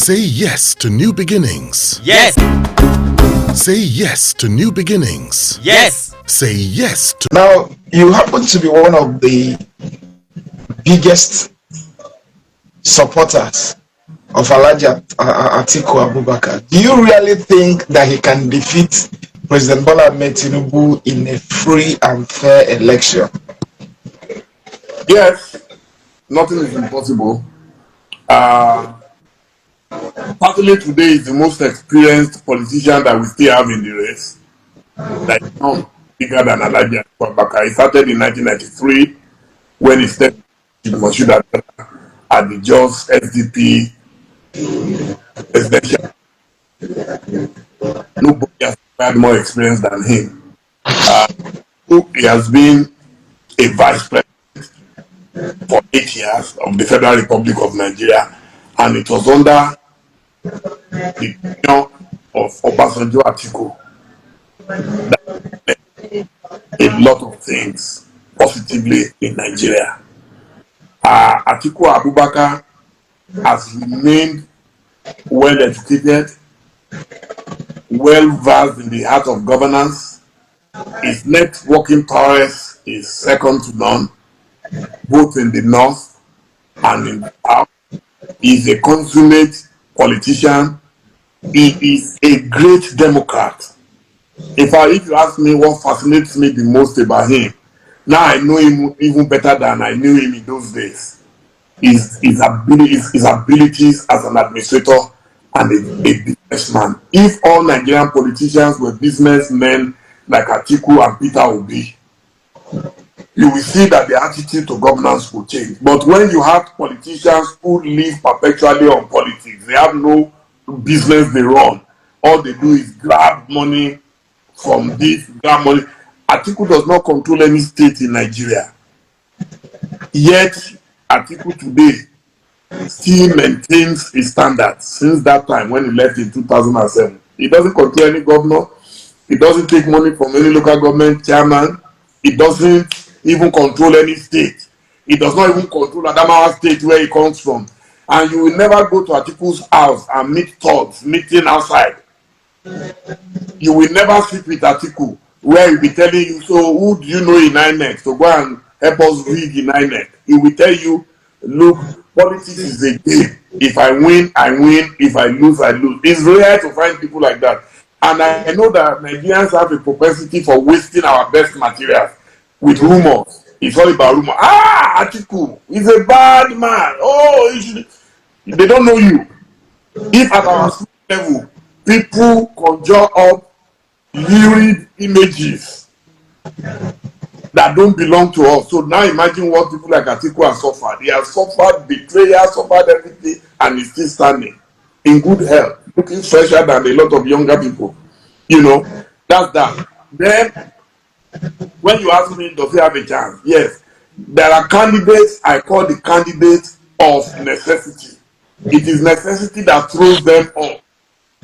Say yes to new beginnings. Yes. Say yes to new beginnings. Yes. Say yes to... Now, you happen to be one of the biggest supporters of Alhaji Atiku Abubakar. Do you really think that he can defeat President Bola Ahmed Tinubu in a free and fair election? Yes, nothing is impossible. Certainly today is the most experienced politician that we still have in the race. That is not bigger than Alhaji Abubakar. He started in 1993 when he stepped to Moshood at the Jos SDP presidential. Nobody has had more experience than him. He has been a vice president for 8 years of the Federal Republic of Nigeria, and it was under the tenure of Obasanjo Atiku that a lot of things positively in Nigeria. Atiku Abubakar has remained well educated, well versed in the art of governance. His networking prowess is second to none, both in the north and in the south. He is a consummate politician. He is a great Democrat. If you ask me what fascinates me the most about him, now I know him even better than I knew him in those days. His abilities as an administrator and a businessman. If all Nigerian politicians were businessmen like Atiku and Peter Obi, you will see that the attitude to governance will change. But when you have politicians who live perpetually on politics, they have no business they run. All they do is grab money from this, grab money. Atiku does not control any state in Nigeria. Yet, Atiku today still maintains his standards since that time when he left in 2007. He doesn't control any governor. He doesn't take money from any local government chairman. He doesn't even control any state. He does not even control Adamawa state where he comes from. And you will never go to Atiku's house and meet thugs meeting outside. You will never sit with Atiku where he'll be telling you, so who do you know in INEC? So go and help us rig in INEC. He will tell you, look, politics is a game. If I win, I win. If I lose, I lose. It's rare to find people like that. And I know that Nigerians have a propensity for wasting our best materials with rumors. It's all about rumors. Atiku is a bad man. Oh, they don't know you. If at our level, people conjure up lurid images that don't belong to us. So now imagine what people like Atiku have suffered. He has suffered betrayal, suffered everything, and he's still standing in good health, looking fresher than a lot of younger people. You know, that's that. Then, when you ask me, does he have a chance? Yes. There are candidates I call the candidates of necessity. It is necessity that throws them up.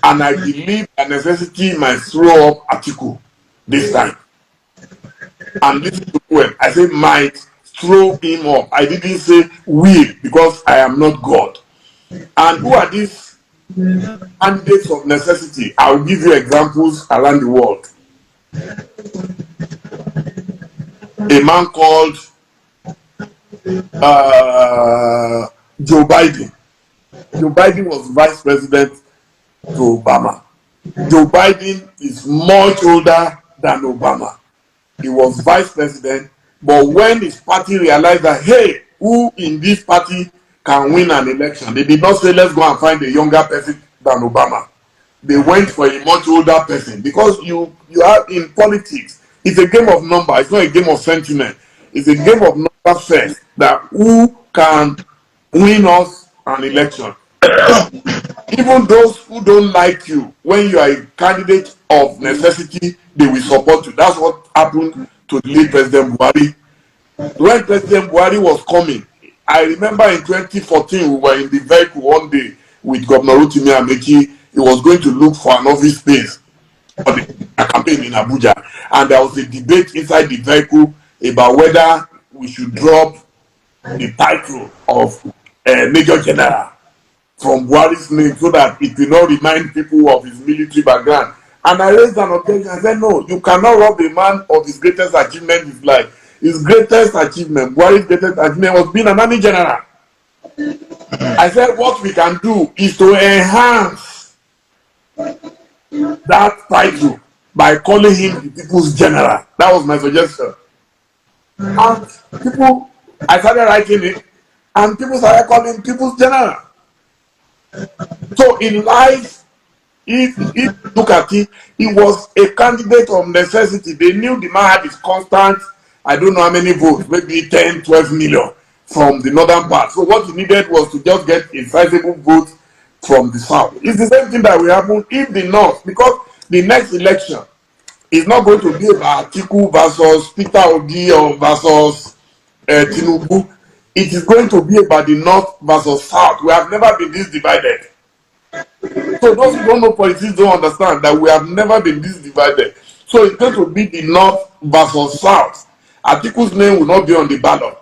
And I believe that necessity might throw up Atiku this time. And listen to well, I said might throw him up. I didn't say will, because I am not God. And who are these candidates of necessity? I will give you examples around the world. A man called Joe Biden. Joe Biden was vice president to Obama. Joe Biden is much older than Obama. He was vice president, but when his party realized that, hey, who in this party can win an election, they did not say, let's go and find a younger person than Obama. They went for a much older person, because you are in politics. It's a game of number. It's not a game of sentiment. It's a game of number first, that who can win us an election. Even those who don't like you, when you are a candidate of necessity, they will support you. That's what happened to the late President Buhari. When President Buhari was coming, I remember in 2014, we were in the vehicle one day with Governor Rotimi Amechi. He was going to look for an office space for the campaign in Abuja. And there was a debate inside the vehicle about whether we should drop the title of Major General from Buhari's name so that it will not remind people of his military background. And I raised an objection. I said, no, you cannot rob a man of his greatest achievement in his life. His greatest achievement, Buhari's greatest achievement, was being an army general. I said, what we can do is to enhance that title by calling him the People's General. That was my suggestion. And people, I started writing it, and people started calling him People's General. So in life, if you look at it, he was a candidate of necessity. They knew the man had his constant, I don't know how many votes, maybe 10, 12 million from the northern part. So what he needed was to just get a sizable vote from the south. It's the same thing that will happen if the north, because the next election is not going to be about Atiku versus Peter Obi or versus Tinubu. It is going to be about the north versus south. We have never been this divided. So those who don't know politics don't understand that we have never been this divided. So it's going to be the north versus south. Atiku's name will not be on the ballot.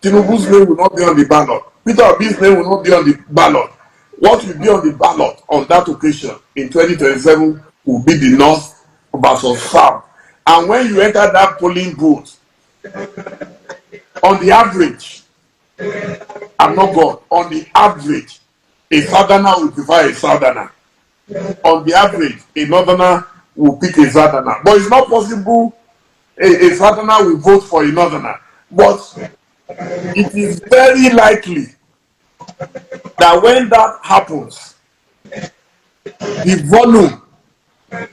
Tinubu's name will not be on the ballot. Peter Obi's name will not be on the ballot. What will be on the ballot on that occasion in 2027 will be the north versus south. And when you enter that polling booth, on the average, I'm not God, on the average, a southerner will prefer a southerner. On the average, a northerner will pick a southerner. But it's not possible a southerner will vote for a northerner. But it is very likely that when that happens, the volume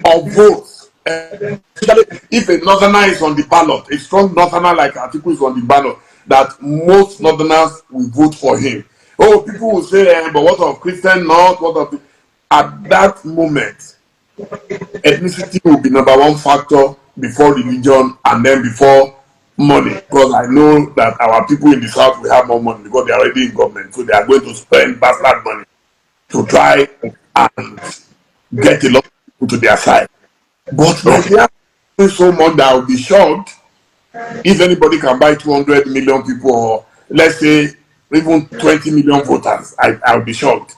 of votes, especially if a northerner is on the ballot, a strong northerner like Atiku is on the ballot, that most northerners will vote for him. Oh, people will say, but what of Christian North? What of the... At that moment, ethnicity will be number one factor before religion and then before money. Because I know that our people in the south will have more money because they are already in government. So they are going to spend bastard money to try and get a lot of people to their side. But Nigeria is so much that I will be shocked if anybody can buy 200 million people or let's say even 20 million voters. I'll be shocked.